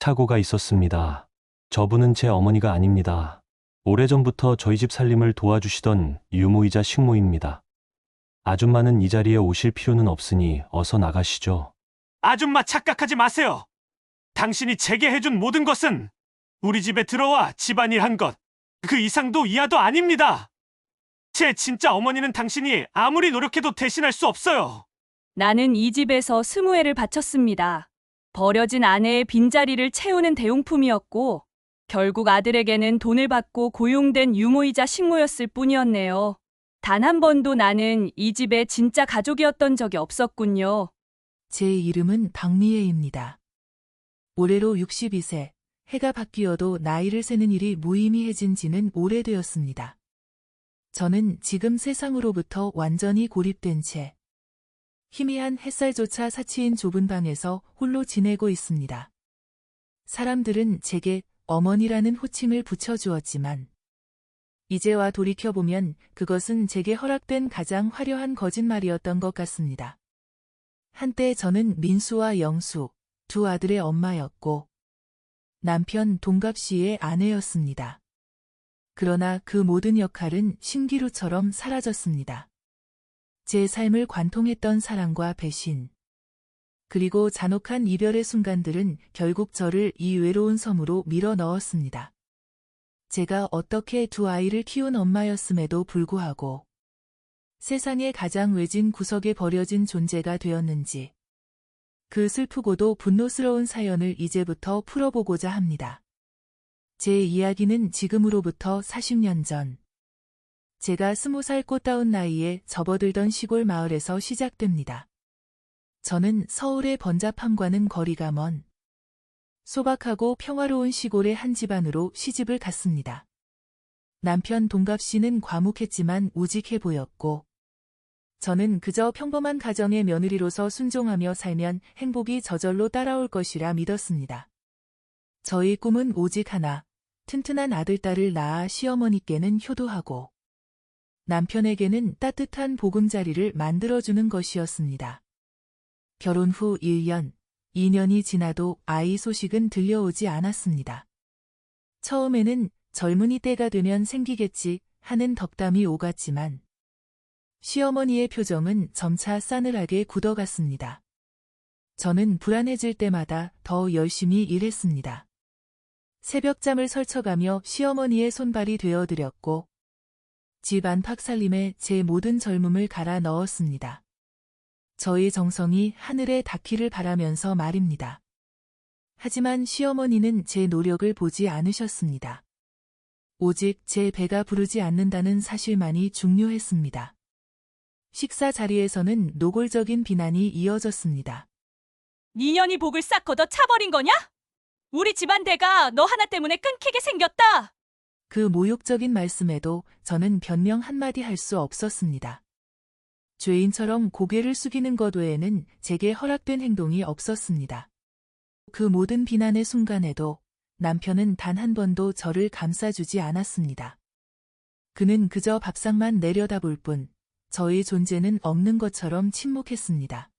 사고가 있었습니다. 저분은 제 어머니가 아닙니다. 오래전부터 저희 집 살림을 도와주시던 유모이자 식모입니다. 아줌마는 이 자리에 오실 필요는 없으니 어서 나가시죠. 아줌마 착각하지 마세요. 당신이 제게 해준 모든 것은 우리 집에 들어와 집안일 한 것, 그 이상도 이하도 아닙니다. 제 진짜 어머니는 당신이 아무리 노력해도 대신할 수 없어요. 나는 이 집에서 20회를 바쳤습니다. 버려진 아내의 빈자리를 채우는 대용품이었고, 결국 아들에게는 돈을 받고 고용된 유모이자 식모였을 뿐이었네요. 단 한 번도 나는 이 집의 진짜 가족이었던 적이 없었군요. 제 이름은 박미애입니다. 올해로 62세, 해가 바뀌어도 나이를 세는 일이 무의미해진 지는 오래되었습니다. 저는 지금 세상으로부터 완전히 고립된 채 희미한 햇살조차 사치인 좁은 방에서 홀로 지내고 있습니다. 사람들은 제게 어머니라는 호칭을 붙여주었지만 이제와 돌이켜보면 그것은 제게 허락된 가장 화려한 거짓말이었던 것 같습니다. 한때 저는 민수와 영수, 두 아들의 엄마였고 남편 동갑 씨의 아내였습니다. 그러나 그 모든 역할은 신기루처럼 사라졌습니다. 제 삶을 관통했던 사랑과 배신, 그리고 잔혹한 이별의 순간들은 결국 저를 이 외로운 섬으로 밀어 넣었습니다. 제가 어떻게 두 아이를 키운 엄마였음에도 불구하고 세상의 가장 외진 구석에 버려진 존재가 되었는지 그 슬프고도 분노스러운 사연을 이제부터 풀어보고자 합니다. 제 이야기는 지금으로부터 40년 전 제가 20살 꽃다운 나이에 접어들던 시골 마을에서 시작됩니다. 저는 서울의 번잡함과는 거리가 먼 소박하고 평화로운 시골의 한 집안으로 시집을 갔습니다. 남편 동갑 씨는 과묵했지만 우직해 보였고 저는 그저 평범한 가정의 며느리로서 순종하며 살면 행복이 저절로 따라올 것이라 믿었습니다. 저희 꿈은 오직 하나, 튼튼한 아들딸을 낳아 시어머니께는 효도하고 남편에게는 따뜻한 보금자리를 만들어주는 것이었습니다. 결혼 후 1년, 2년이 지나도 아이 소식은 들려오지 않았습니다. 처음에는 젊은이 때가 되면 생기겠지 하는 덕담이 오갔지만 시어머니의 표정은 점차 싸늘하게 굳어갔습니다. 저는 불안해질 때마다 더 열심히 일했습니다. 새벽잠을 설쳐가며 시어머니의 손발이 되어드렸고 집 안팎 살림에 제 모든 젊음을 갈아 넣었습니다. 저의 정성이 하늘에 닿기를 바라면서 말입니다. 하지만 시어머니는 제 노력을 보지 않으셨습니다. 오직 제 배가 부르지 않는다는 사실만이 중요했습니다. 식사 자리에서는 노골적인 비난이 이어졌습니다. 네 년이 복을 싹 걷어 차버린 거냐? 우리 집안 대가 너 하나 때문에 끊기게 생겼다. 그 모욕적인 말씀에도 저는 변명 한마디 할 수 없었습니다. 죄인처럼 고개를 숙이는 것 외에는 제게 허락된 행동이 없었습니다. 그 모든 비난의 순간에도 남편은 단 한 번도 저를 감싸주지 않았습니다. 그는 그저 밥상만 내려다볼 뿐 저의 존재는 없는 것처럼 침묵했습니다.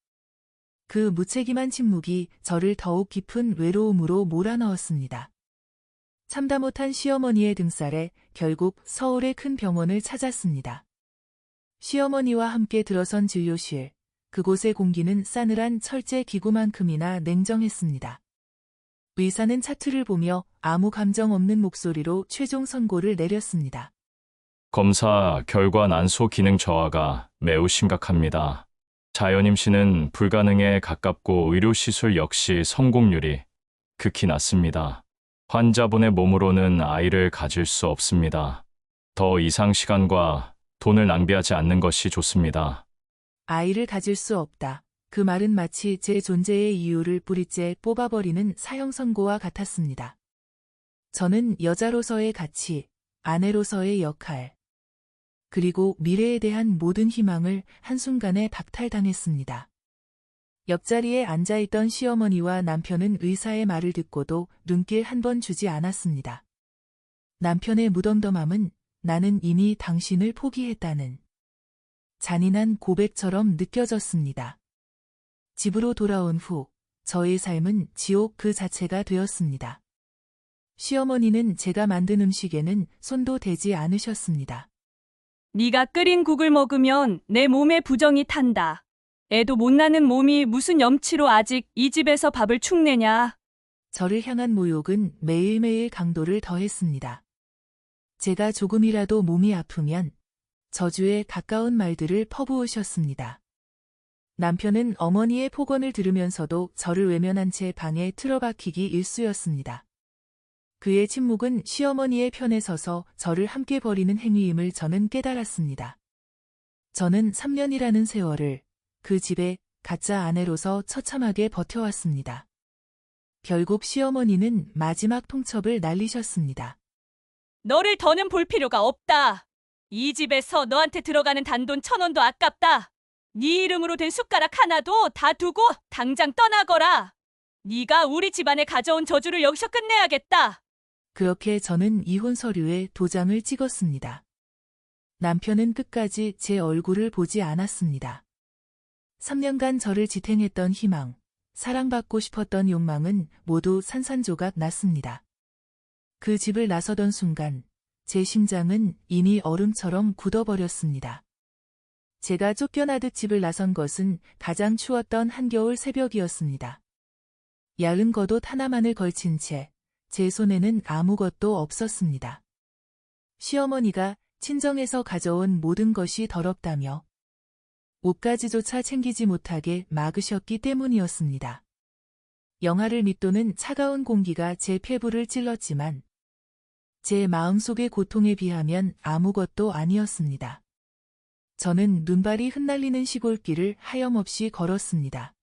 그 무책임한 침묵이 저를 더욱 깊은 외로움으로 몰아넣었습니다. 참다 못한 시어머니의 등살에 결국 서울의 큰 병원을 찾았습니다. 시어머니와 함께 들어선 진료실, 그곳의 공기는 싸늘한 철제 기구만큼이나 냉정했습니다. 의사는 차트를 보며 아무 감정 없는 목소리로 최종 선고를 내렸습니다. 검사 결과 난소 기능 저하가 매우 심각합니다. 자연 임신은 불가능에 가깝고 의료시술 역시 성공률이 극히 낮습니다. 환자분의 몸으로는 아이를 가질 수 없습니다. 더 이상 시간과 돈을 낭비하지 않는 것이 좋습니다. 아이를 가질 수 없다. 그 말은 마치 제 존재의 이유를 뿌리째 뽑아버리는 사형 선고와 같았습니다. 저는 여자로서의 가치, 아내로서의 역할, 그리고 미래에 대한 모든 희망을 한순간에 박탈당했습니다. 옆자리에 앉아있던 시어머니와 남편은 의사의 말을 듣고도 눈길 한 번 주지 않았습니다. 남편의 무덤덤함은 나는 이미 당신을 포기했다는 잔인한 고백처럼 느껴졌습니다. 집으로 돌아온 후 저의 삶은 지옥 그 자체가 되었습니다. 시어머니는 제가 만든 음식에는 손도 대지 않으셨습니다. 네가 끓인 국을 먹으면 내 몸에 부정이 탄다. 애도 못 낳는 몸이 무슨 염치로 아직 이 집에서 밥을 축내냐. 저를 향한 모욕은 매일매일 강도를 더했습니다. 제가 조금이라도 몸이 아프면 저주에 가까운 말들을 퍼부으셨습니다. 남편은 어머니의 폭언을 들으면서도 저를 외면한 채 방에 틀어박히기 일쑤였습니다. 그의 침묵은 시어머니의 편에 서서 저를 함께 버리는 행위임을 저는 깨달았습니다. 저는 3년이라는 세월을 그 집의 가짜 아내로서 처참하게 버텨왔습니다. 결국 시어머니는 마지막 통첩을 날리셨습니다. 너를 더는 볼 필요가 없다. 이 집에서 너한테 들어가는 단돈 1,000원도 아깝다. 네 이름으로 된 숟가락 하나도 다 두고 당장 떠나거라. 네가 우리 집안에 가져온 저주를 여기서 끝내야겠다. 그렇게 저는 이혼 서류에 도장을 찍었습니다. 남편은 끝까지 제 얼굴을 보지 않았습니다. 3년간 저를 지탱했던 희망, 사랑받고 싶었던 욕망은 모두 산산조각 났습니다. 그 집을 나서던 순간 제 심장은 이미 얼음처럼 굳어버렸습니다. 제가 쫓겨나듯 집을 나선 것은 가장 추웠던 한겨울 새벽이었습니다. 얇은 겉옷 하나만을 걸친 채 제 손에는 아무것도 없었습니다. 시어머니가 친정에서 가져온 모든 것이 더럽다며 옷가지조차 챙기지 못하게 막으셨기 때문이었습니다. 영하를 밑도는 차가운 공기가 제 폐부를 찔렀지만 제 마음속의 고통에 비하면 아무것도 아니었습니다. 저는 눈발이 흩날리는 시골길을 하염없이 걸었습니다.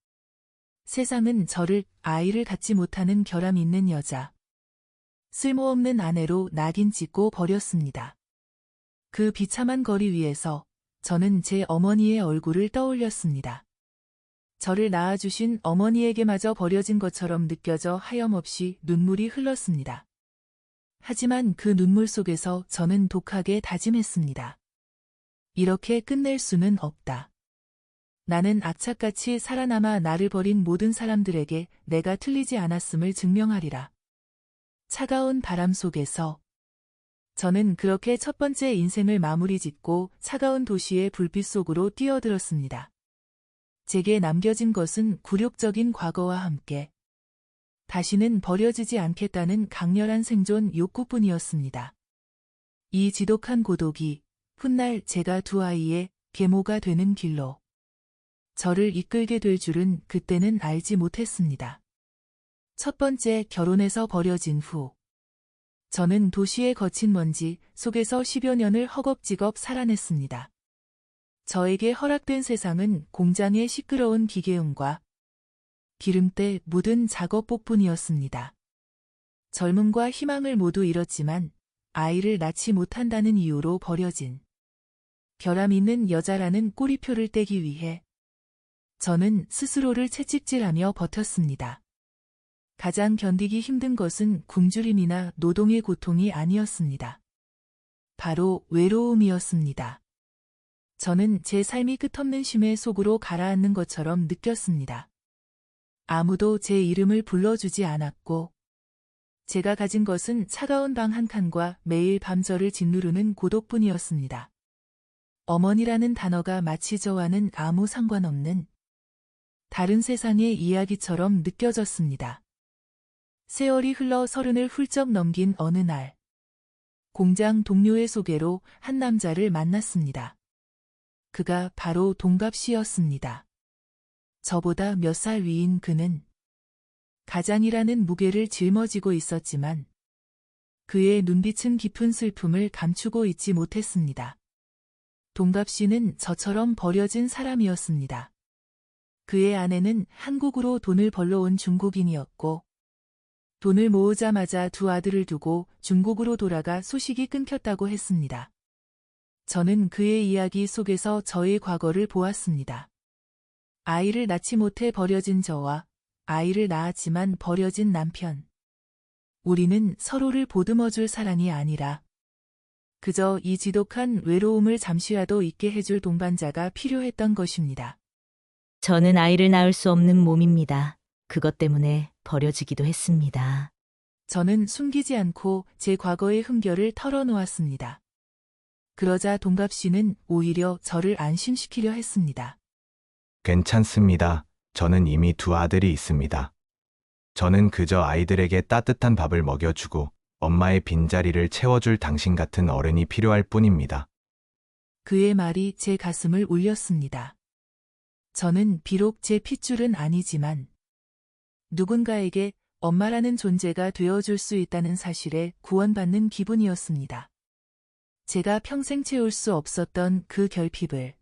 세상은 저를 아이를 갖지 못하는 결함 있는 여자, 쓸모없는 아내로 낙인 찍고 버렸습니다. 그 비참한 거리 위에서 저는 제 어머니의 얼굴을 떠올렸습니다. 저를 낳아주신 어머니에게마저 버려진 것처럼 느껴져 하염없이 눈물이 흘렀습니다. 하지만 그 눈물 속에서 저는 독하게 다짐했습니다. 이렇게 끝낼 수는 없다. 나는 악착같이 살아남아 나를 버린 모든 사람들에게 내가 틀리지 않았음을 증명하리라. 차가운 바람 속에서 저는 그렇게 첫 번째 인생을 마무리 짓고 차가운 도시의 불빛 속으로 뛰어들었습니다. 제게 남겨진 것은 굴욕적인 과거와 함께 다시는 버려지지 않겠다는 강렬한 생존 욕구뿐이었습니다. 이 지독한 고독이 훗날 제가 두 아이의 계모가 되는 길로 저를 이끌게 될 줄은 그때는 알지 못했습니다. 첫 번째 결혼에서 버려진 후 저는 도시의 거친 먼지 속에서 10여 년을 허겁지겁 살아냈습니다. 저에게 허락된 세상은 공장의 시끄러운 기계음과 기름때 묻은 작업복뿐이었습니다. 젊음과 희망을 모두 잃었지만 아이를 낳지 못한다는 이유로 버려진 결함 있는 여자라는 꼬리표를 떼기 위해 저는 스스로를 채찍질하며 버텼습니다. 가장 견디기 힘든 것은 굶주림이나 노동의 고통이 아니었습니다. 바로 외로움이었습니다. 저는 제 삶이 끝없는 쉼의 속으로 가라앉는 것처럼 느꼈습니다. 아무도 제 이름을 불러주지 않았고 제가 가진 것은 차가운 방 한 칸과 매일 밤 저를 짓누르는 고독뿐이었습니다. 어머니라는 단어가 마치 저와는 아무 상관없는 다른 세상의 이야기처럼 느껴졌습니다. 세월이 흘러 30을 훌쩍 넘긴 어느 날, 공장 동료의 소개로 한 남자를 만났습니다. 그가 바로 동갑 씨였습니다. 저보다 몇 살 위인 그는 가장이라는 무게를 짊어지고 있었지만 그의 눈빛은 깊은 슬픔을 감추고 있지 못했습니다. 동갑 씨는 저처럼 버려진 사람이었습니다. 그의 아내는 한국으로 돈을 벌러 온 중국인이었고 돈을 모으자마자 두 아들을 두고 중국으로 돌아가 소식이 끊겼다고 했습니다. 저는 그의 이야기 속에서 저의 과거를 보았습니다. 아이를 낳지 못해 버려진 저와 아이를 낳았지만 버려진 남편. 우리는 서로를 보듬어줄 사랑이 아니라 그저 이 지독한 외로움을 잠시라도 잊게 해줄 동반자가 필요했던 것입니다. 저는 아이를 낳을 수 없는 몸입니다. 그것 때문에 버려지기도 했습니다. 저는 숨기지 않고 제 과거의 흠결을 털어놓았습니다. 그러자 동갑 씨는 오히려 저를 안심시키려 했습니다. 괜찮습니다. 저는 이미 두 아들이 있습니다. 저는 그저 아이들에게 따뜻한 밥을 먹여주고 엄마의 빈자리를 채워줄 당신 같은 어른이 필요할 뿐입니다. 그의 말이 제 가슴을 울렸습니다. 저는 비록 제 핏줄은 아니지만 누군가에게 엄마라는 존재가 되어줄 수 있다는 사실에 구원받는 기분이었습니다. 제가 평생 채울 수 없었던 그 결핍을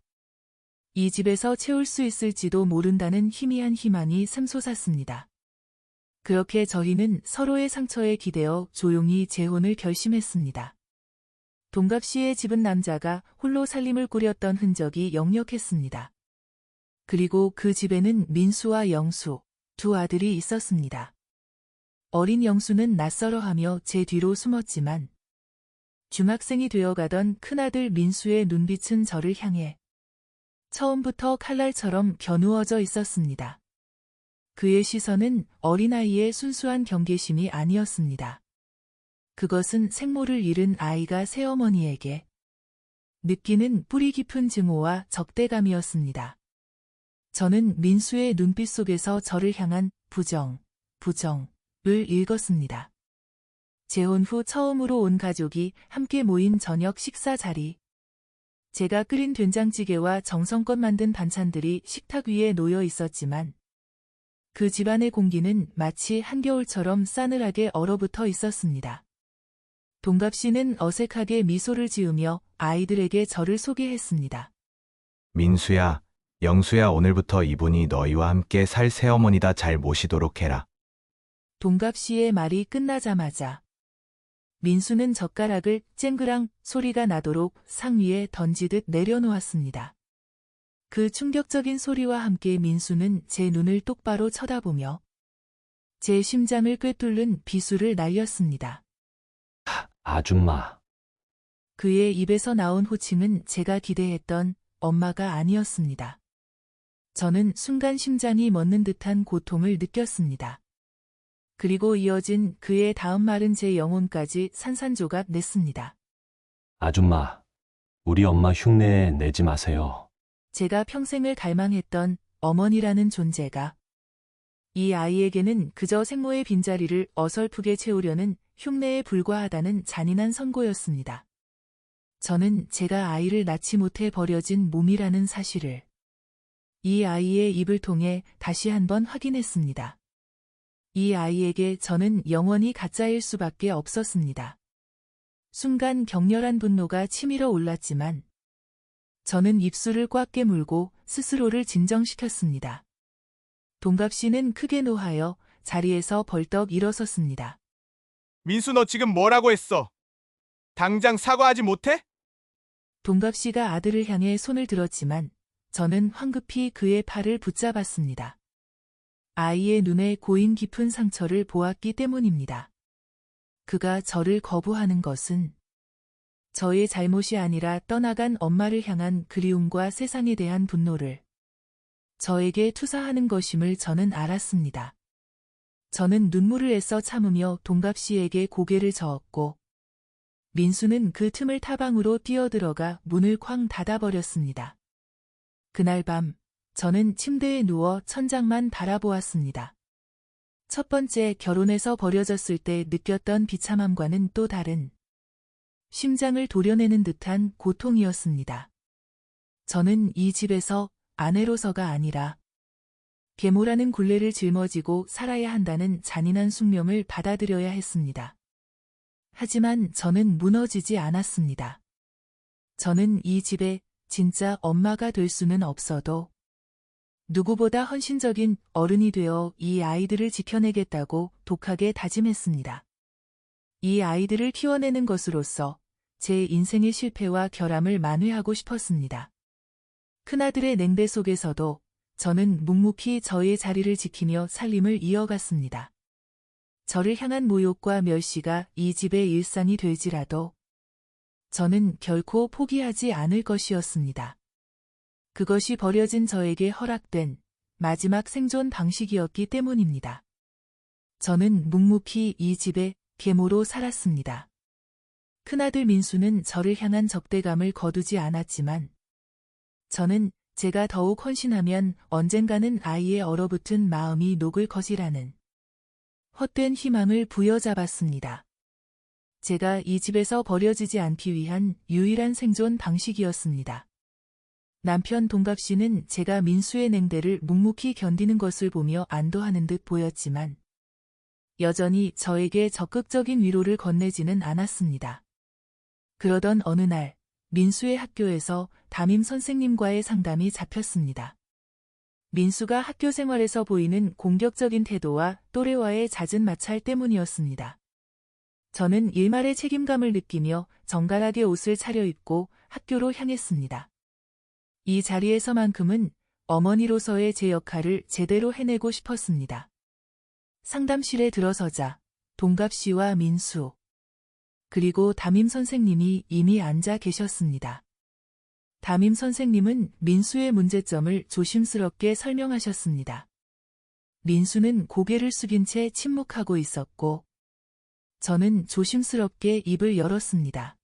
이 집에서 채울 수 있을지도 모른다는 희미한 희망이 샘솟았습니다. 그렇게 저희는 서로의 상처에 기대어 조용히 재혼을 결심했습니다. 동갑 씨의 집은 남자가 홀로 살림을 꾸렸던 흔적이 역력했습니다. 그리고 그 집에는 민수와 영수, 두 아들이 있었습니다. 어린 영수는 낯설어하며 제 뒤로 숨었지만 중학생이 되어가던 큰아들 민수의 눈빛은 저를 향해 처음부터 칼날처럼 겨누어져 있었습니다. 그의 시선은 어린아이의 순수한 경계심이 아니었습니다. 그것은 생모를 잃은 아이가 새어머니에게 느끼는 뿌리 깊은 증오와 적대감이었습니다. 저는 민수의 눈빛 속에서 저를 향한 부정을 읽었습니다. 재혼 후 처음으로 온 가족이 함께 모인 저녁 식사 자리. 제가 끓인 된장찌개와 정성껏 만든 반찬들이 식탁 위에 놓여 있었지만 그 집안의 공기는 마치 한겨울처럼 싸늘하게 얼어붙어 있었습니다. 동갑 씨는 어색하게 미소를 지으며 아이들에게 저를 소개했습니다. 민수야, 영수야, 오늘부터 이분이 너희와 함께 살 새어머니다. 잘 모시도록 해라. 동갑 씨의 말이 끝나자마자 민수는 젓가락을 쨍그랑 소리가 나도록 상 위에 던지듯 내려놓았습니다. 그 충격적인 소리와 함께 민수는 제 눈을 똑바로 쳐다보며 제 심장을 꿰뚫는 비수를 날렸습니다. 아줌마. 그의 입에서 나온 호칭은 제가 기대했던 엄마가 아니었습니다. 저는 순간 심장이 멎는 듯한 고통을 느꼈습니다. 그리고 이어진 그의 다음 말은 제 영혼까지 산산조각 냈습니다. 아줌마. 우리 엄마 흉내 내지 마세요. 제가 평생을 갈망했던 어머니라는 존재가 이 아이에게는 그저 생모의 빈자리를 어설프게 채우려는 흉내에 불과하다는 잔인한 선고였습니다. 저는 제가 아이를 낳지 못해 버려진 몸이라는 사실을 이 아이의 입을 통해 다시 한번 확인했습니다. 이 아이에게 저는 영원히 가짜일 수밖에 없었습니다. 순간 격렬한 분노가 치밀어 올랐지만 저는 입술을 꽉 깨물고 스스로를 진정시켰습니다. 동갑 씨는 크게 노하여 자리에서 벌떡 일어섰습니다. 민수, 너 지금 뭐라고 했어? 당장 사과하지 못해? 동갑 씨가 아들을 향해 손을 들었지만 저는 황급히 그의 팔을 붙잡았습니다. 아이의 눈에 고인 깊은 상처를 보았기 때문입니다. 그가 저를 거부하는 것은 저의 잘못이 아니라 떠나간 엄마를 향한 그리움과 세상에 대한 분노를 저에게 투사하는 것임을 저는 알았습니다. 저는 눈물을 애써 참으며 동갑 씨에게 고개를 저었고 민수는 그 틈을 타방으로 뛰어들어가 문을 쾅 닫아버렸습니다. 그날 밤 저는 침대에 누워 천장만 바라보았습니다. 첫 번째 결혼해서 버려졌을 때 느꼈던 비참함과는 또 다른 심장을 도려내는 듯한 고통이었습니다. 저는 이 집에서 아내로서가 아니라 계모라는 굴레를 짊어지고 살아야 한다는 잔인한 숙명을 받아들여야 했습니다. 하지만 저는 무너지지 않았습니다. 저는 이 집의 진짜 엄마가 될 수는 없어도 누구보다 헌신적인 어른이 되어 이 아이들을 지켜내겠다고 독하게 다짐했습니다. 이 아이들을 키워내는 것으로서 제 인생의 실패와 결함을 만회하고 싶었습니다. 큰아들의 냉대 속에서도 저는 묵묵히 저의 자리를 지키며 살림을 이어갔습니다. 저를 향한 모욕과 멸시가 이 집의 일상이 될지라도 저는 결코 포기하지 않을 것이었습니다. 그것이 버려진 저에게 허락된 마지막 생존 방식이었기 때문입니다. 저는 묵묵히 이 집에 계모로 살았습니다. 큰아들 민수는 저를 향한 적대감을 거두지 않았지만 저는 제가 더욱 헌신하면 언젠가는 아이의 얼어붙은 마음이 녹을 것이라는 헛된 희망을 부여잡았습니다. 제가 이 집에서 버려지지 않기 위한 유일한 생존 방식이었습니다. 남편 동갑 씨는 제가 민수의 냉대를 묵묵히 견디는 것을 보며 안도하는 듯 보였지만 여전히 저에게 적극적인 위로를 건네지는 않았습니다. 그러던 어느 날 민수의 학교에서 담임 선생님과의 상담이 잡혔습니다. 민수가 학교 생활에서 보이는 공격적인 태도와 또래와의 잦은 마찰 때문이었습니다. 저는 일말의 책임감을 느끼며 정갈하게 옷을 차려입고 학교로 향했습니다. 이 자리에서만큼은 어머니로서의 제 역할을 제대로 해내고 싶었습니다. 상담실에 들어서자 동갑 씨와 민수, 그리고 담임 선생님이 이미 앉아 계셨습니다. 담임 선생님은 민수의 문제점을 조심스럽게 설명하셨습니다. 민수는 고개를 숙인 채 침묵하고 있었고 저는 조심스럽게 입을 열었습니다.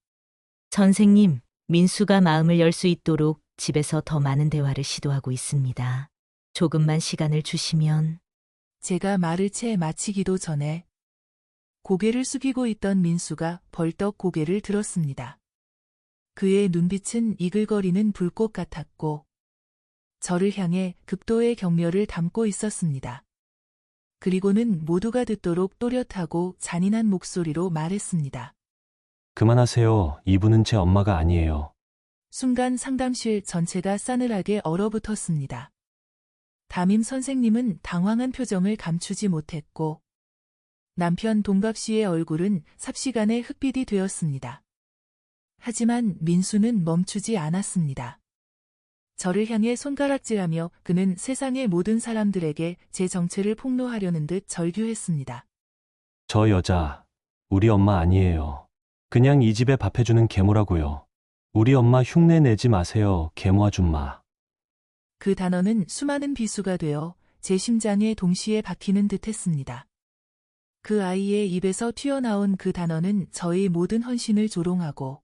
선생님, 민수가 마음을 열 수 있도록 집에서 더 많은 대화를 시도하고 있습니다. 조금만 시간을 주시면. 제가 말을 채 마치기도 전에 고개를 숙이고 있던 민수가 벌떡 고개를 들었습니다. 그의 눈빛은 이글거리는 불꽃 같았고 저를 향해 극도의 경멸을 담고 있었습니다. 그리고는 모두가 듣도록 또렷하고 잔인한 목소리로 말했습니다. 그만하세요. 이분은 제 엄마가 아니에요. 순간 상담실 전체가 싸늘하게 얼어붙었습니다. 담임 선생님은 당황한 표정을 감추지 못했고 남편 동갑 씨의 얼굴은 삽시간에 흑빛이 되었습니다. 하지만 민수는 멈추지 않았습니다. 저를 향해 손가락질하며 그는 세상의 모든 사람들에게 제 정체를 폭로하려는 듯 절규했습니다. 저 여자, 우리 엄마 아니에요. 그냥 이 집에 밥 해주는 계모라고요. 우리 엄마 흉내 내지 마세요, 계모 아줌마. 그 단어는 수많은 비수가 되어 제 심장에 동시에 박히는 듯 했습니다. 그 아이의 입에서 튀어나온 그 단어는 저의 모든 헌신을 조롱하고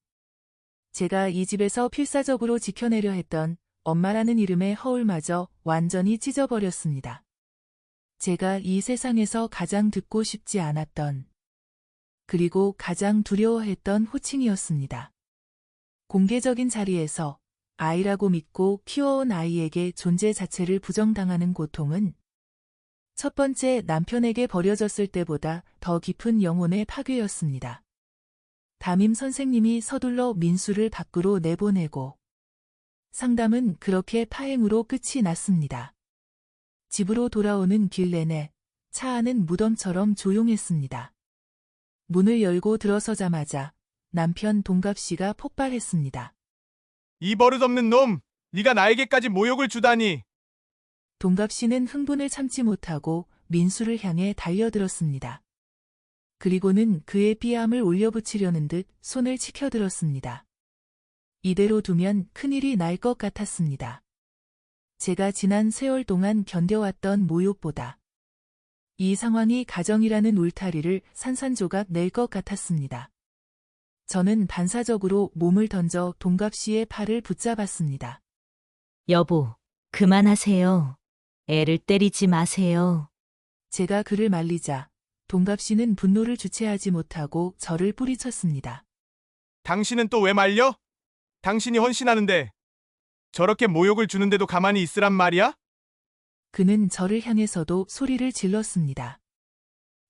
제가 이 집에서 필사적으로 지켜내려 했던 엄마라는 이름의 허울마저 완전히 찢어버렸습니다. 제가 이 세상에서 가장 듣고 싶지 않았던 그리고 가장 두려워했던 호칭이었습니다. 공개적인 자리에서 아이라고 믿고 키워온 아이에게 존재 자체를 부정당하는 고통은 첫 번째 남편에게 버려졌을 때보다 더 깊은 영혼의 파괴였습니다. 담임 선생님이 서둘러 민수를 밖으로 내보내고 상담은 그렇게 파행으로 끝이 났습니다. 집으로 돌아오는 길 내내 차 안은 무덤처럼 조용했습니다. 문을 열고 들어서자마자 남편 동갑 씨가 폭발했습니다. 이 버릇없는 놈! 네가 나에게까지 모욕을 주다니! 동갑 씨는 흥분을 참지 못하고 민수를 향해 달려들었습니다. 그리고는 그의 삐암을 올려붙이려는 듯 손을 치켜들었습니다. 이대로 두면 큰일이 날 것 같았습니다. 제가 지난 세월 동안 견뎌왔던 모욕보다 이 상황이 가정이라는 울타리를 산산조각 낼 것 같았습니다. 저는 반사적으로 몸을 던져 동갑 씨의 팔을 붙잡았습니다. 여보, 그만하세요. 애를 때리지 마세요. 제가 그를 말리자 동갑 씨는 분노를 주체하지 못하고 저를 뿌리쳤습니다. 당신은 또 왜 말려? 당신이 헌신하는데 저렇게 모욕을 주는데도 가만히 있으란 말이야? 그는 저를 향해서도 소리를 질렀습니다.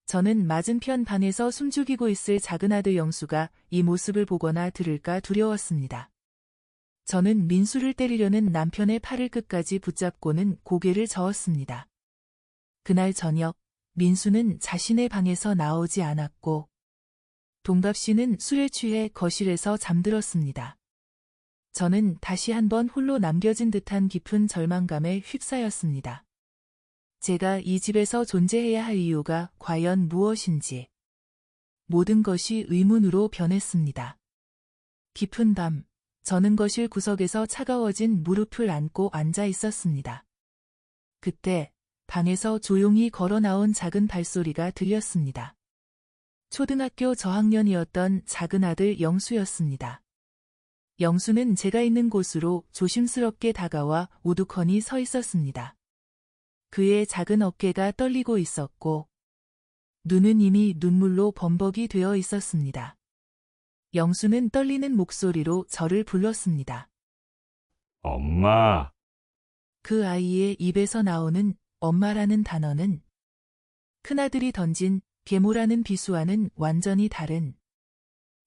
저는 맞은편 방에서 숨죽이고 있을 작은 아들 영수가 이 모습을 보거나 들을까 두려웠습니다. 저는 민수를 때리려는 남편의 팔을 끝까지 붙잡고는 고개를 저었습니다. 그날 저녁 민수는 자신의 방에서 나오지 않았고 동갑 씨는 술에 취해 거실에서 잠들었습니다. 저는 다시 한번 홀로 남겨진 듯한 깊은 절망감에 휩싸였습니다. 제가 이 집에서 존재해야 할 이유가 과연 무엇인지 모든 것이 의문으로 변했습니다. 깊은 밤, 저는 거실 구석에서 차가워진 무릎을 안고 앉아 있었습니다. 그때 방에서 조용히 걸어 나온 작은 발소리가 들렸습니다. 초등학교 저학년이었던 작은 아들 영수였습니다. 영수는 제가 있는 곳으로 조심스럽게 다가와 우두커니 서 있었습니다. 그의 작은 어깨가 떨리고 있었고 눈은 이미 눈물로 범벅이 되어 있었습니다. 영수는 떨리는 목소리로 저를 불렀습니다. 엄마, 그 아이의 입에서 나오는 엄마라는 단어는 큰아들이 던진 계모라는 비수와는 완전히 다른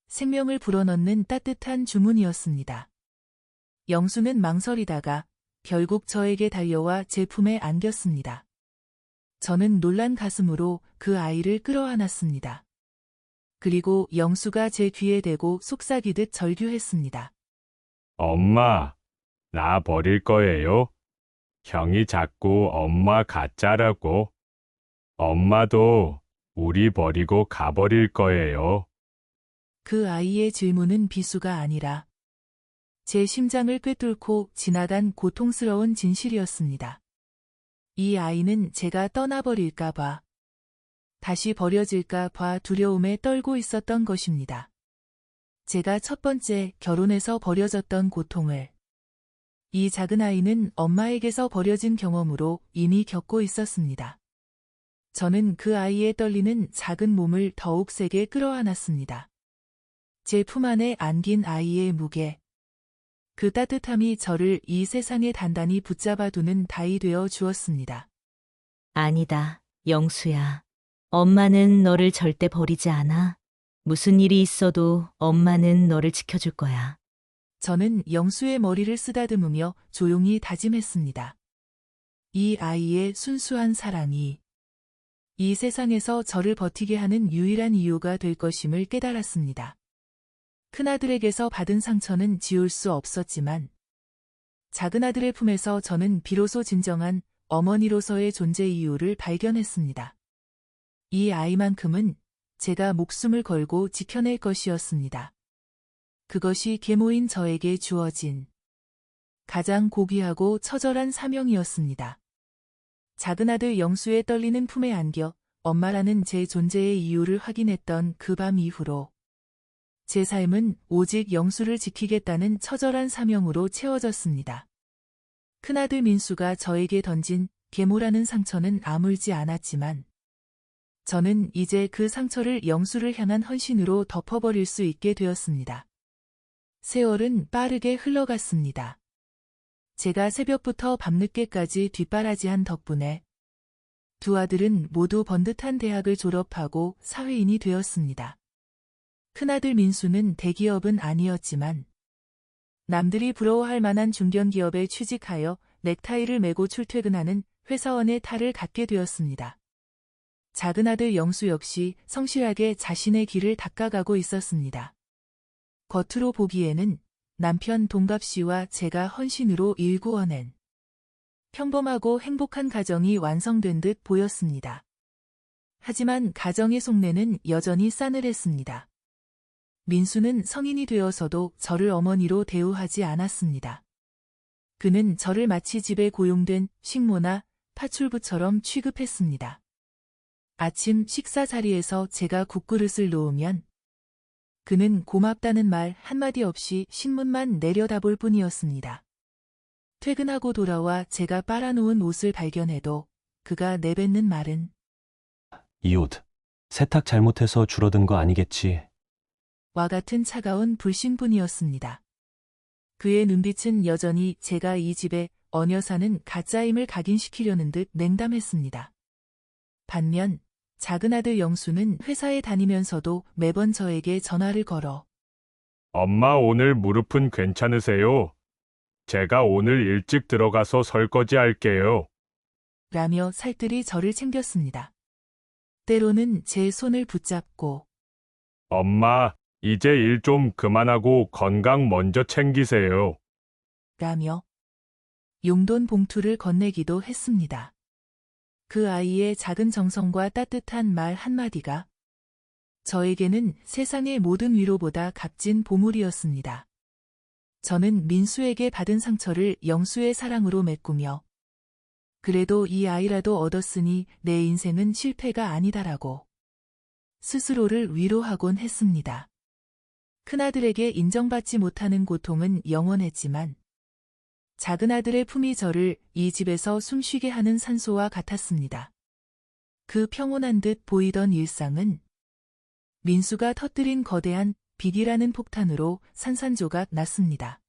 생명을 불어넣는 따뜻한 주문이었습니다. 영수는 망설이다가 결국 저에게 달려와 제 품에 안겼습니다. 저는 놀란 가슴으로 그 아이를 끌어안았습니다. 그리고 영수가 제 귀에 대고 속삭이듯 절규했습니다. 엄마, 나 버릴 거예요? 형이 자꾸 엄마 가짜라고. 엄마도 우리 버리고 가버릴 거예요. 그 아이의 질문은 비수가 아니라 제 심장을 꿰뚫고 지나간 고통스러운 진실이었습니다. 이 아이는 제가 떠나버릴까봐, 다시 버려질까봐 두려움에 떨고 있었던 것입니다. 제가 첫 번째 결혼해서 버려졌던 고통을 이 작은 아이는 엄마에게서 버려진 경험으로 이미 겪고 있었습니다. 저는 그 아이의 떨리는 작은 몸을 더욱 세게 끌어안았습니다. 제 품 안에 안긴 아이의 무게, 그 따뜻함이 저를 이 세상에 단단히 붙잡아두는 다이 되어 주었습니다. 아니다, 영수야. 엄마는 너를 절대 버리지 않아. 무슨 일이 있어도 엄마는 너를 지켜줄 거야. 저는 영수의 머리를 쓰다듬으며 조용히 다짐했습니다. 이 아이의 순수한 사랑이 이 세상에서 저를 버티게 하는 유일한 이유가 될 것임을 깨달았습니다. 큰아들에게서 받은 상처는 지울 수 없었지만 작은아들의 품에서 저는 비로소 진정한 어머니로서의 존재 이유를 발견했습니다. 이 아이만큼은 제가 목숨을 걸고 지켜낼 것이었습니다. 그것이 계모인 저에게 주어진 가장 고귀하고 처절한 사명이었습니다. 작은아들 영수의 떨리는 품에 안겨 엄마라는 제 존재의 이유를 확인했던 그 밤 이후로 제 삶은 오직 영수를 지키겠다는 처절한 사명으로 채워졌습니다. 큰아들 민수가 저에게 던진 계모라는 상처는 아물지 않았지만 저는 이제 그 상처를 영수를 향한 헌신으로 덮어버릴 수 있게 되었습니다. 세월은 빠르게 흘러갔습니다. 제가 새벽부터 밤늦게까지 뒷바라지한 덕분에 두 아들은 모두 번듯한 대학을 졸업하고 사회인이 되었습니다. 큰아들 민수는 대기업은 아니었지만 남들이 부러워할 만한 중견기업에 취직하여 넥타이를 메고 출퇴근하는 회사원의 탈을 갖게 되었습니다. 작은아들 영수 역시 성실하게 자신의 길을 닦아가고 있었습니다. 겉으로 보기에는 남편 동갑 씨와 제가 헌신으로 일구어낸 평범하고 행복한 가정이 완성된 듯 보였습니다. 하지만 가정의 속내는 여전히 싸늘했습니다. 민수는 성인이 되어서도 저를 어머니로 대우하지 않았습니다. 그는 저를 마치 집에 고용된 식모나 파출부처럼 취급했습니다. 아침 식사 자리에서 제가 국그릇을 놓으면 그는 고맙다는 말 한마디 없이 신문만 내려다볼 뿐이었습니다. 퇴근하고 돌아와 제가 빨아놓은 옷을 발견해도 그가 내뱉는 말은 이 옷, 세탁 잘못해서 줄어든 거 아니겠지? 와 같은 차가운 불신뿐이었습니다. 그의 눈빛은 여전히 제가 이 집에 얹어 사는 가짜임을 각인시키려는 듯 냉담했습니다. 반면 작은아들 영수는 회사에 다니면서도 매번 저에게 전화를 걸어 엄마 오늘 무릎은 괜찮으세요? 제가 오늘 일찍 들어가서 설거지 할게요. 라며 살뜰히 저를 챙겼습니다. 때로는 제 손을 붙잡고 엄마, 이제 일 좀 그만하고 건강 먼저 챙기세요. 라며 용돈 봉투를 건네기도 했습니다. 그 아이의 작은 정성과 따뜻한 말 한마디가 저에게는 세상의 모든 위로보다 값진 보물이었습니다. 저는 민수에게 받은 상처를 영수의 사랑으로 메꾸며 그래도 이 아이라도 얻었으니 내 인생은 실패가 아니다라고 스스로를 위로하곤 했습니다. 큰아들에게 인정받지 못하는 고통은 영원했지만 작은아들의 품이 저를 이 집에서 숨쉬게 하는 산소와 같았습니다. 그 평온한 듯 보이던 일상은 민수가 터뜨린 거대한 빅이라는 폭탄으로 산산조각 났습니다.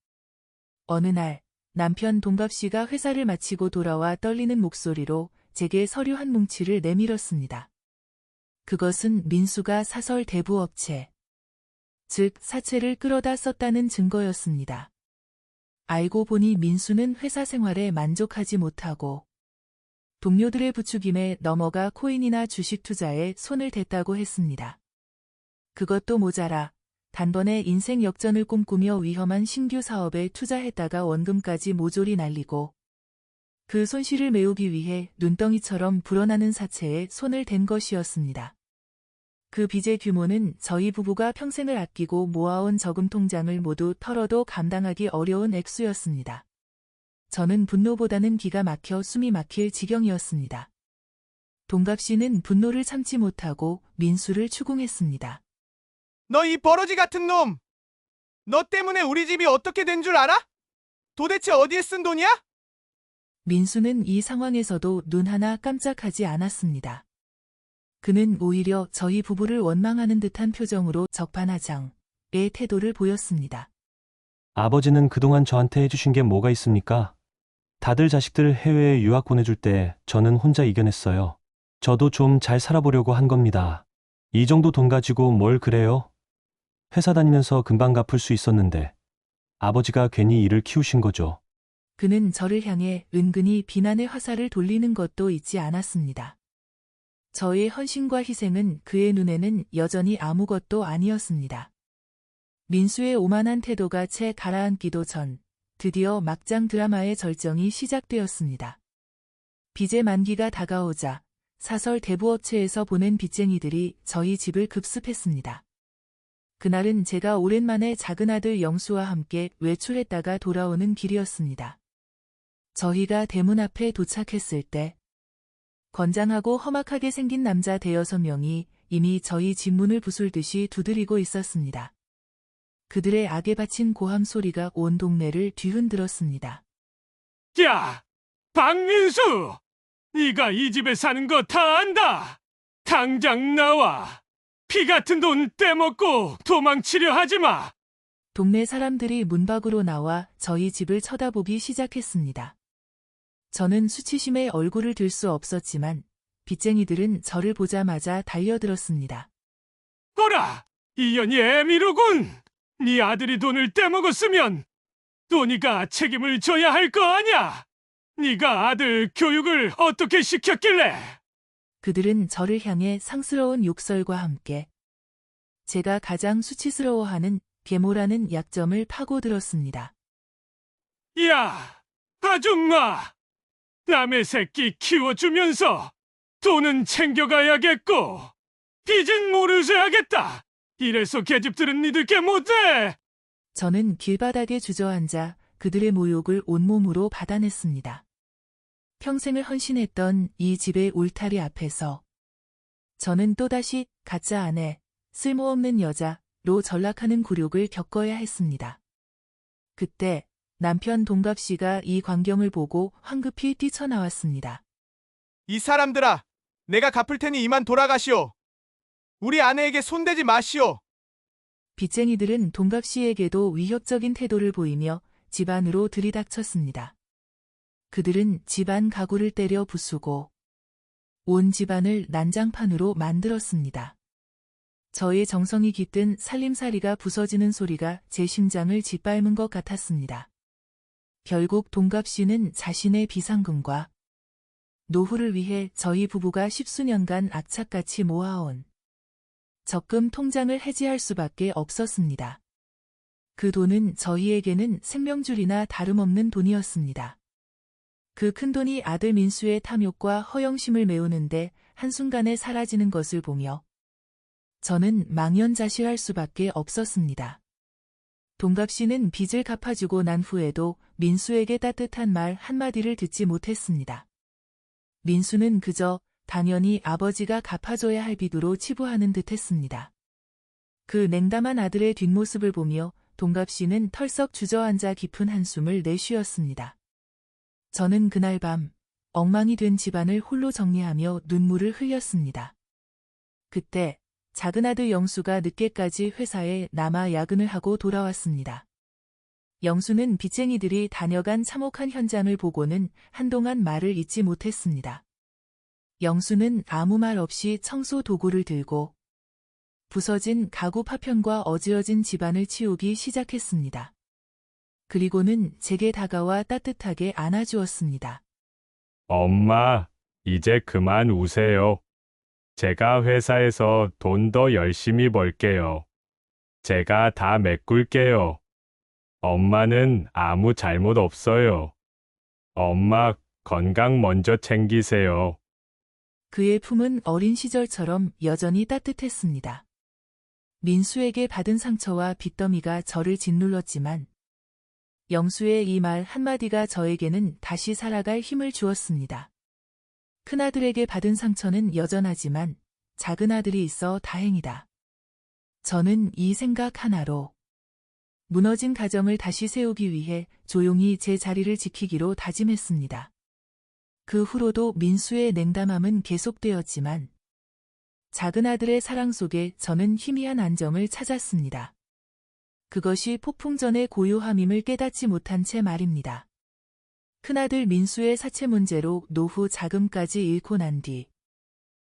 어느 날 남편 동갑씨가 회사를 마치고 돌아와 떨리는 목소리로 제게 서류 한 뭉치를 내밀었습니다. 그것은 민수가 사설 대부업체, 즉 사채를 끌어다 썼다는 증거였습니다. 알고 보니 민수는 회사 생활에 만족하지 못하고 동료들의 부추김에 넘어가 코인이나 주식 투자에 손을 댔다고 했습니다. 그것도 모자라 단번에 인생 역전을 꿈꾸며 위험한 신규 사업에 투자했다가 원금까지 모조리 날리고 그 손실을 메우기 위해 눈덩이처럼 불어나는 사채에 손을 댄 것이었습니다. 그 빚의 규모는 저희 부부가 평생을 아끼고 모아온 저금 통장을 모두 털어도 감당하기 어려운 액수였습니다. 저는 분노보다는 기가 막혀 숨이 막힐 지경이었습니다. 동갑씨는 분노를 참지 못하고 민수를 추궁했습니다. 너 이 버러지 같은 놈! 너 때문에 우리 집이 어떻게 된 줄 알아? 도대체 어디에 쓴 돈이야? 민수는 이 상황에서도 눈 하나 깜짝하지 않았습니다. 그는 오히려 저희 부부를 원망하는 듯한 표정으로 적반하장의 태도를 보였습니다. 아버지는 그동안 저한테 해주신 게 뭐가 있습니까? 다들 자식들 해외에 유학 보내줄 때 저는 혼자 이겨냈어요. 저도 좀 잘 살아보려고 한 겁니다. 이 정도 돈 가지고 뭘 그래요? 회사 다니면서 금방 갚을 수 있었는데 아버지가 괜히 일을 키우신 거죠. 그는 저를 향해 은근히 비난의 화살을 돌리는 것도 잊지 않았습니다. 저의 헌신과 희생은 그의 눈에는 여전히 아무것도 아니었습니다. 민수의 오만한 태도가 채 가라앉기도 전 드디어 막장 드라마의 절정이 시작되었습니다. 빚의 만기가 다가오자 사설 대부업체에서 보낸 빚쟁이들이 저희 집을 급습했습니다. 그날은 제가 오랜만에 작은아들 영수와 함께 외출했다가 돌아오는 길이었습니다. 저희가 대문 앞에 도착했을 때 건장하고 험악하게 생긴 남자 대여섯 명이 이미 저희 집 문을 부술듯이 두드리고 있었습니다. 그들의 악에 바친 고함 소리가 온 동네를 뒤흔들었습니다. 야, 박민수! 네가 이 집에 사는 거 다 안다! 당장 나와! 피 같은 돈 떼먹고 도망치려 하지 마! 동네 사람들이 문 밖으로 나와 저희 집을 쳐다보기 시작했습니다. 저는 수치심에 얼굴을 들 수 없었지만 빚쟁이들은 저를 보자마자 달려들었습니다. 거라! 이년이 애미로군! 네 아들이 돈을 떼먹었으면 또 네가 책임을 져야 할 거 아냐! 네가 아들 교육을 어떻게 시켰길래! 그들은 저를 향해 상스러운 욕설과 함께 제가 가장 수치스러워하는 계모라는 약점을 파고들었습니다. 야, 아줌마! 남의 새끼 키워주면서 돈은 챙겨가야겠고 빚은 모르셔야겠다! 이래서 계집들은 니들께 못해! 저는 길바닥에 주저앉아 그들의 모욕을 온몸으로 받아냈습니다. 평생을 헌신했던 이 집의 울타리 앞에서 저는 또다시 가짜 아내, 쓸모없는 여자로 전락하는 굴욕을 겪어야 했습니다. 그때 남편 동갑씨가 이 광경을 보고 황급히 뛰쳐나왔습니다. 이 사람들아, 내가 갚을 테니 이만 돌아가시오. 우리 아내에게 손대지 마시오. 빚쟁이들은 동갑씨에게도 위협적인 태도를 보이며 집 안으로 들이닥쳤습니다. 그들은 집안 가구를 때려 부수고 온 집안을 난장판으로 만들었습니다. 저의 정성이 깃든 살림살이가 부서지는 소리가 제 심장을 짓밟은 것 같았습니다. 결국 동갑씨는 자신의 비상금과 노후를 위해 저희 부부가 십수년간 악착같이 모아온 적금 통장을 해지할 수밖에 없었습니다. 그 돈은 저희에게는 생명줄이나 다름없는 돈이었습니다. 그 큰돈이 아들 민수의 탐욕과 허영심을 메우는데 한순간에 사라지는 것을 보며 저는 망연자실할 수밖에 없었습니다. 동갑씨는 빚을 갚아주고 난 후에도 민수에게 따뜻한 말 한마디를 듣지 못했습니다. 민수는 그저 당연히 아버지가 갚아줘야 할 빚으로 치부하는 듯했습니다. 그 냉담한 아들의 뒷모습을 보며 동갑씨는 털썩 주저앉아 깊은 한숨을 내쉬었습니다. 저는 그날 밤 엉망이 된 집안을 홀로 정리하며 눈물을 흘렸습니다. 그때 작은 아들 영수가 늦게까지 회사에 남아 야근을 하고 돌아왔습니다. 영수는 빚쟁이들이 다녀간 참혹한 현장을 보고는 한동안 말을 잇지 못했습니다. 영수는 아무 말 없이 청소 도구를 들고 부서진 가구 파편과 어지러진 집안을 치우기 시작했습니다. 그리고는 제게 다가와 따뜻하게 안아주었습니다. 엄마, 이제 그만 우세요. 제가 회사에서 돈 더 열심히 벌게요. 제가 다 메꿀게요. 엄마는 아무 잘못 없어요. 엄마, 건강 먼저 챙기세요. 그의 품은 어린 시절처럼 여전히 따뜻했습니다. 민수에게 받은 상처와 빚더미가 저를 짓눌렀지만 영수의 이 말 한마디가 저에게는 다시 살아갈 힘을 주었습니다. 큰아들에게 받은 상처는 여전하지만 작은 아들이 있어 다행이다. 저는 이 생각 하나로 무너진 가정을 다시 세우기 위해 조용히 제 자리를 지키기로 다짐했습니다. 그 후로도 민수의 냉담함은 계속되었지만 작은 아들의 사랑 속에 저는 희미한 안정을 찾았습니다. 그것이 폭풍 전의 고요함임을 깨닫지 못한 채 말입니다. 큰아들 민수의 사채 문제로 노후 자금까지 잃고 난 뒤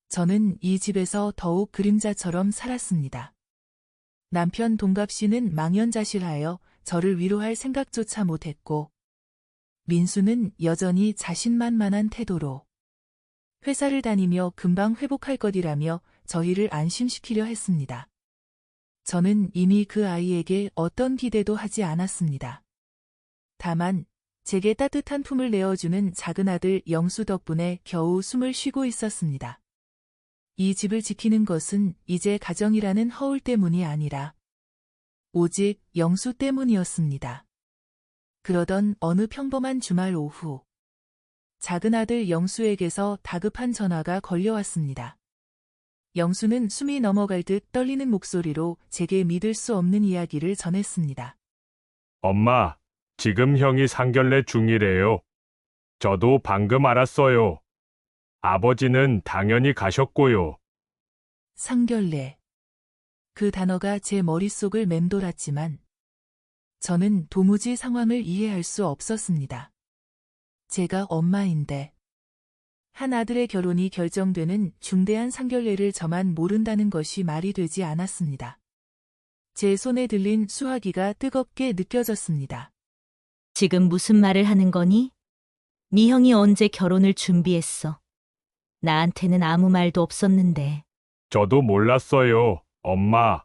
저는 이 집에서 더욱 그림자처럼 살았습니다. 남편 동갑씨는 망연자실하여 저를 위로할 생각조차 못했고 민수는 여전히 자신만만한 태도로 회사를 다니며 금방 회복할 것이라며 저희를 안심시키려 했습니다. 저는 이미 그 아이에게 어떤 기대도 하지 않았습니다. 다만 제게 따뜻한 품을 내어주는 작은 아들 영수 덕분에 겨우 숨을 쉬고 있었습니다. 이 집을 지키는 것은 이제 가정이라는 허울 때문이 아니라 오직 영수 때문이었습니다. 그러던 어느 평범한 주말 오후 작은 아들 영수에게서 다급한 전화가 걸려왔습니다. 영수는 숨이 넘어갈 듯 떨리는 목소리로 제게 믿을 수 없는 이야기를 전했습니다. 엄마, 지금 형이 상견례 중이래요. 저도 방금 알았어요. 아버지는 당연히 가셨고요. 상견례. 그 단어가 제 머릿속을 맴돌았지만 저는 도무지 상황을 이해할 수 없었습니다. 제가 엄마인데 한 아들의 결혼이 결정되는 중대한 상견례를 저만 모른다는 것이 말이 되지 않았습니다. 제 손에 들린 수화기가 뜨겁게 느껴졌습니다. 지금 무슨 말을 하는 거니? 네 형이 언제 결혼을 준비했어? 나한테는 아무 말도 없었는데. 저도 몰랐어요, 엄마.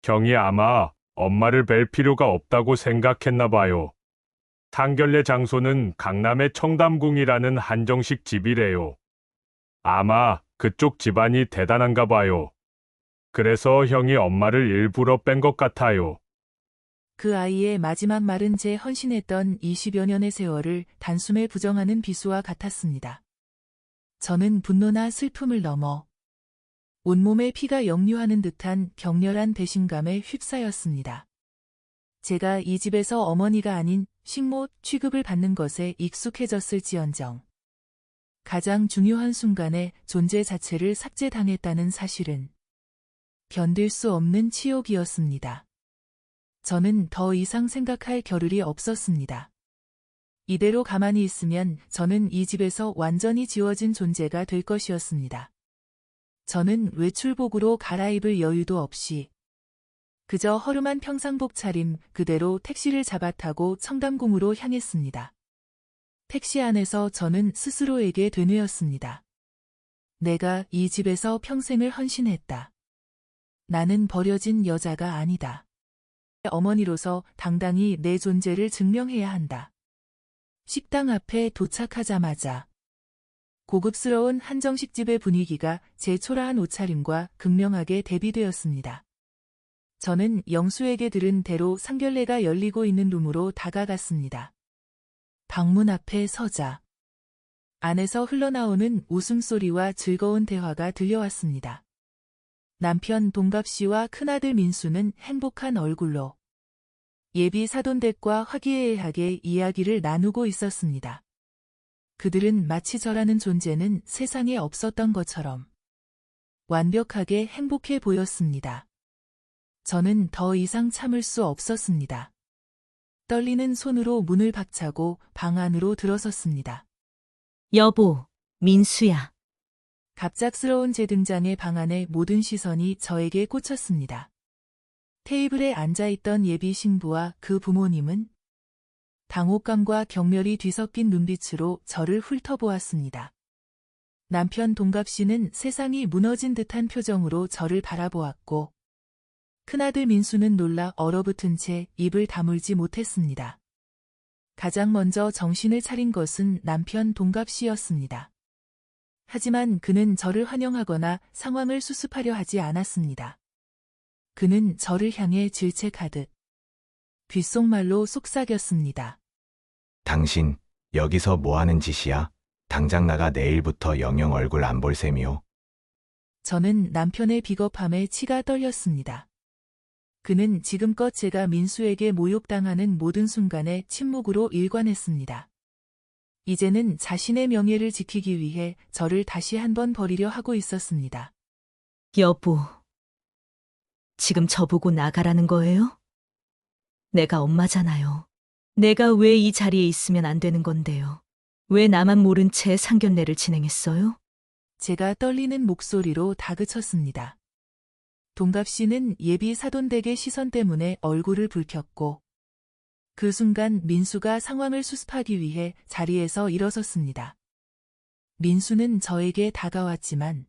형이 아마 엄마를 뵐 필요가 없다고 생각했나 봐요. 상견례 장소는 강남의 청담궁이라는 한정식 집이래요. 아마 그쪽 집안이 대단한가 봐요. 그래서 형이 엄마를 일부러 뺀 것 같아요. 그 아이의 마지막 말은 제 헌신했던 20여 년의 세월을 단숨에 부정하는 비수와 같았습니다. 저는 분노나 슬픔을 넘어 온몸에 피가 역류하는 듯한 격렬한 배신감에 휩싸였습니다. 제가 이 집에서 어머니가 아닌 식모 취급을 받는 것에 익숙해졌을지언정 가장 중요한 순간에 존재 자체를 삭제당했다는 사실은 견딜 수 없는 치욕이었습니다. 저는 더 이상 생각할 겨를이 없었습니다. 이대로 가만히 있으면 저는 이 집에서 완전히 지워진 존재가 될 것이었습니다. 저는 외출복으로 갈아입을 여유도 없이 그저 허름한 평상복 차림 그대로 택시를 잡아 타고 청담궁으로 향했습니다. 택시 안에서 저는 스스로에게 되뇌었습니다. 내가 이 집에서 평생을 헌신했다. 나는 버려진 여자가 아니다. 어머니로서 당당히 내 존재를 증명해야 한다. 식당 앞에 도착하자마자 고급스러운 한정식집의 분위기가 제 초라한 옷차림과 극명하게 대비되었습니다. 저는 영수에게 들은 대로 상견례가 열리고 있는 룸으로 다가갔습니다. 방문 앞에 서자 안에서 흘러나오는 웃음소리와 즐거운 대화가 들려왔습니다. 남편 동갑 씨와 큰아들 민수는 행복한 얼굴로 예비 사돈댁과 화기애애하게 이야기를 나누고 있었습니다. 그들은 마치 저라는 존재는 세상에 없었던 것처럼 완벽하게 행복해 보였습니다. 저는 더 이상 참을 수 없었습니다. 떨리는 손으로 문을 박차고 방 안으로 들어섰습니다. 여보, 민수야. 갑작스러운 제 등장에 방 안의 모든 시선이 저에게 꽂혔습니다. 테이블에 앉아있던 예비 신부와 그 부모님은 당혹감과 경멸이 뒤섞인 눈빛으로 저를 훑어보았습니다. 남편 동갑 씨는 세상이 무너진 듯한 표정으로 저를 바라보았고, 큰아들 민수는 놀라 얼어붙은 채 입을 다물지 못했습니다. 가장 먼저 정신을 차린 것은 남편 동갑 씨였습니다. 하지만 그는 저를 환영하거나 상황을 수습하려 하지 않았습니다. 그는 저를 향해 질책하듯 귓속말로 속삭였습니다. 당신, 여기서 뭐 하는 짓이야? 당장 나가. 내일부터 영영 얼굴 안 볼 셈이오. 저는 남편의 비겁함에 치가 떨렸습니다. 그는 지금껏 제가 민수에게 모욕당하는 모든 순간에 침묵으로 일관했습니다. 이제는 자신의 명예를 지키기 위해 저를 다시 한번 버리려 하고 있었습니다. 여보, 지금 저보고 나가라는 거예요? 내가 엄마잖아요. 내가 왜 이 자리에 있으면 안 되는 건데요? 왜 나만 모른 채 상견례를 진행했어요? 제가 떨리는 목소리로 다그쳤습니다. 동갑 씨는 예비 사돈댁의 시선 때문에 얼굴을 붉혔고, 그 순간 민수가 상황을 수습하기 위해 자리에서 일어섰습니다. 민수는 저에게 다가왔지만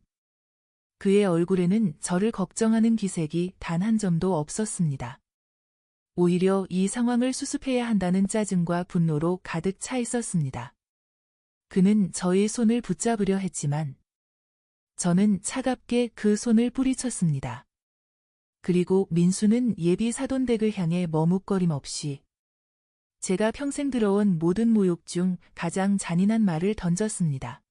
그의 얼굴에는 저를 걱정하는 기색이 단 한 점도 없었습니다. 오히려 이 상황을 수습해야 한다는 짜증과 분노로 가득 차 있었습니다. 그는 저의 손을 붙잡으려 했지만 저는 차갑게 그 손을 뿌리쳤습니다. 그리고 민수는 예비 사돈댁을 향해 머뭇거림 없이 제가 평생 들어온 모든 모욕 중 가장 잔인한 말을 던졌습니다.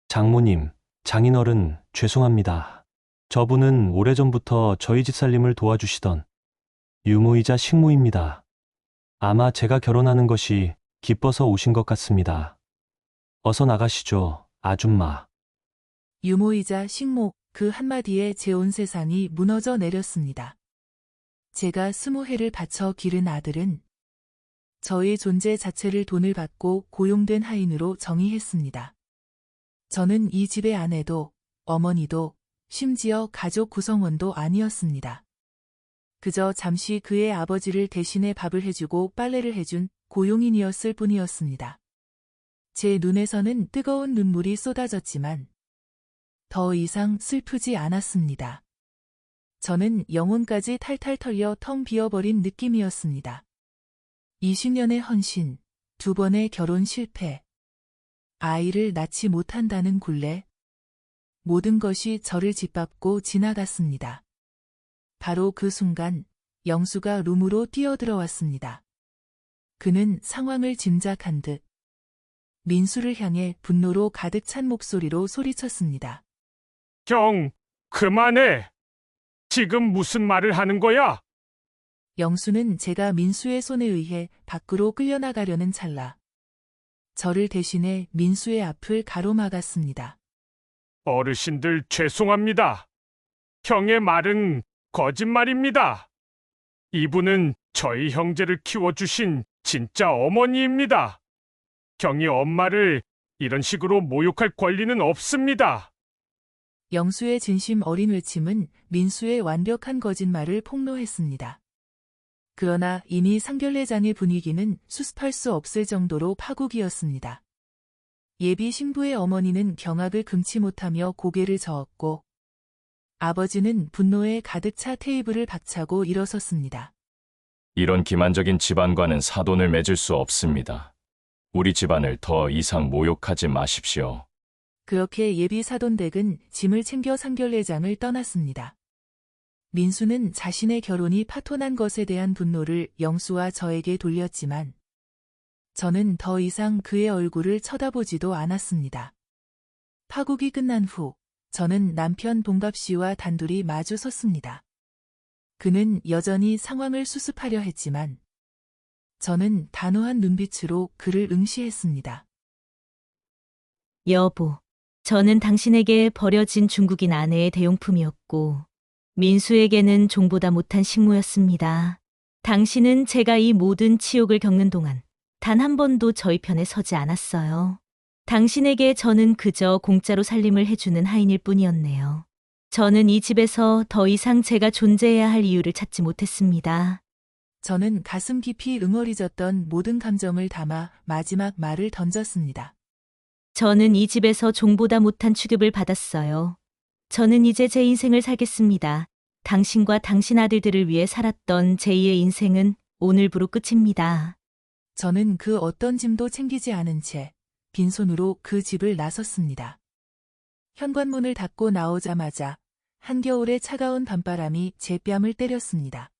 장모님, 장인어른, 죄송합니다. 저분은 오래전부터 저희 집 살림을 도와주시던 유모이자 식모입니다. 아마 제가 결혼하는 것이 기뻐서 오신 것 같습니다. 어서 나가시죠, 아줌마. 유모이자 식모, 그 한마디에 제 온 세상이 무너져 내렸습니다. 제가 20해를 바쳐 기른 아들은 저의 존재 자체를 돈을 받고 고용된 하인으로 정의했습니다. 저는 이 집의 아내도 어머니도 심지어 가족 구성원도 아니었습니다. 그저 잠시 그의 아버지를 대신해 밥을 해주고 빨래를 해준 고용인이었을 뿐이었습니다. 제 눈에서는 뜨거운 눈물이 쏟아졌지만 더 이상 슬프지 않았습니다. 저는 영혼까지 탈탈 털려 텅 비어버린 느낌이었습니다. 20년의 헌신, 2번의 결혼 실패, 아이를 낳지 못한다는 굴레, 모든 것이 저를 짓밟고 지나갔습니다. 바로 그 순간 영수가 룸으로 뛰어들어왔습니다. 그는 상황을 짐작한 듯 민수를 향해 분노로 가득 찬 목소리로 소리쳤습니다. 형, 그만해. 지금 무슨 말을 하는 거야? 영수는 제가 민수의 손에 의해 밖으로 끌려나가려는 찰나 저를 대신해 민수의 앞을 가로막았습니다. 어르신들 죄송합니다. 형의 말은 거짓말입니다. 이분은 저희 형제를 키워주신 진짜 어머니입니다. 형이 엄마를 이런 식으로 모욕할 권리는 없습니다. 영수의 진심 어린 외침은 민수의 완벽한 거짓말을 폭로했습니다. 그러나 이미 상견례장의 분위기는 수습할 수 없을 정도로 파국이었습니다. 예비 신부의 어머니는 경악을 금치 못하며 고개를 저었고 아버지는 분노에 가득 차 테이블을 박차고 일어섰습니다. 이런 기만적인 집안과는 사돈을 맺을 수 없습니다. 우리 집안을 더 이상 모욕하지 마십시오. 그렇게 예비 사돈댁은 짐을 챙겨 상견례장을 떠났습니다. 민수는 자신의 결혼이 파토난 것에 대한 분노를 영수와 저에게 돌렸지만 저는 더 이상 그의 얼굴을 쳐다보지도 않았습니다. 파국이 끝난 후 저는 남편 동갑 씨와 단둘이 마주 섰습니다. 그는 여전히 상황을 수습하려 했지만 저는 단호한 눈빛으로 그를 응시했습니다. 여보, 저는 당신에게 버려진 중국인 아내의 대용품이었고, 민수에게는 종보다 못한 식모였습니다. 당신은 제가 이 모든 치욕을 겪는 동안 단 한 번도 저희 편에 서지 않았어요. 당신에게 저는 그저 공짜로 살림을 해주는 하인일 뿐이었네요. 저는 이 집에서 더 이상 제가 존재해야 할 이유를 찾지 못했습니다. 저는 가슴 깊이 응어리졌던 모든 감정을 담아 마지막 말을 던졌습니다. 저는 이 집에서 종보다 못한 취급을 받았어요. 저는 이제 제 인생을 살겠습니다. 당신과 당신 아들들을 위해 살았던 제2의 인생은 오늘부로 끝입니다. 저는 그 어떤 짐도 챙기지 않은 채 빈손으로 그 집을 나섰습니다. 현관문을 닫고 나오자마자 한겨울의 차가운 밤바람이 제 뺨을 때렸습니다.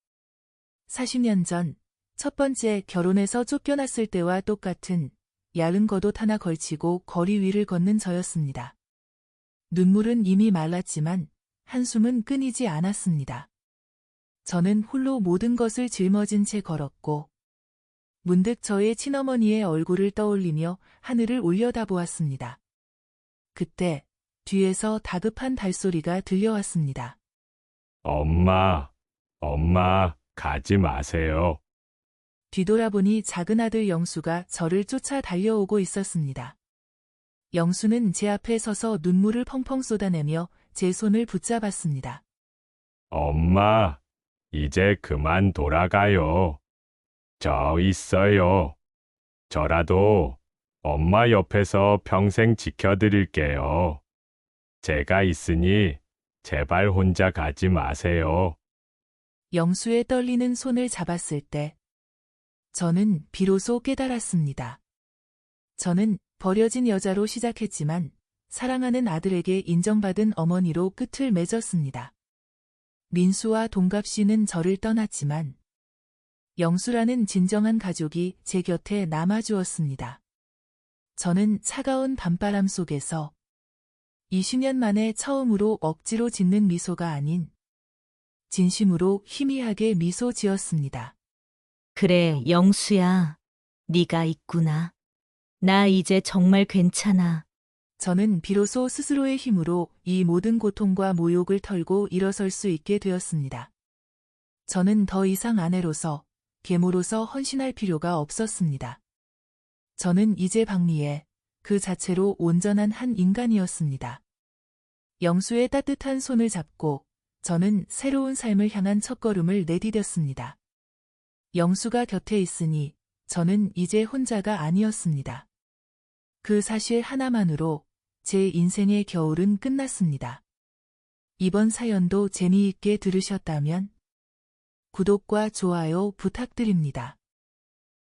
40년 전 첫 번째 결혼해서 쫓겨났을 때와 똑같은 야른 겉옷 하나 걸치고 거리 위를 걷는 저였습니다. 눈물은 이미 말랐지만 한숨은 끊이지 않았습니다. 저는 홀로 모든 것을 짊어진 채 걸었고 문득 저의 친어머니의 얼굴을 떠올리며 하늘을 올려다보았습니다. 그때 뒤에서 다급한 발소리가 들려왔습니다. 엄마, 가지 마세요. 뒤돌아보니 작은 아들 영수가 저를 쫓아 달려오고 있었습니다. 영수는 제 앞에 서서 눈물을 펑펑 쏟아내며 제 손을 붙잡았습니다. 엄마, 이제 그만 돌아가요. 저 있어요. 저라도 엄마 옆에서 평생 지켜드릴게요. 제가 있으니 제발 혼자 가지 마세요. 영수의 떨리는 손을 잡았을 때 저는 비로소 깨달았습니다. 저는 버려진 여자로 시작했지만 사랑하는 아들에게 인정받은 어머니로 끝을 맺었습니다. 민수와 동갑 씨는 저를 떠났지만 영수라는 진정한 가족이 제 곁에 남아주었습니다. 저는 차가운 밤바람 속에서 20년 만에 처음으로 억지로 짓는 미소가 아닌 진심으로 희미하게 미소 지었습니다. 그래, 영수야. 네가 있구나. 나 이제 정말 괜찮아. 저는 비로소 스스로의 힘으로 이 모든 고통과 모욕을 털고 일어설 수 있게 되었습니다. 저는 더 이상 아내로서, 계모로서 헌신할 필요가 없었습니다. 저는 이제 박미애, 그 자체로 온전한 한 인간이었습니다. 영수의 따뜻한 손을 잡고 저는 새로운 삶을 향한 첫걸음을 내디뎠습니다. 영수가 곁에 있으니 저는 이제 혼자가 아니었습니다. 그 사실 하나만으로 제 인생의 겨울은 끝났습니다. 이번 사연도 재미있게 들으셨다면 구독과 좋아요 부탁드립니다.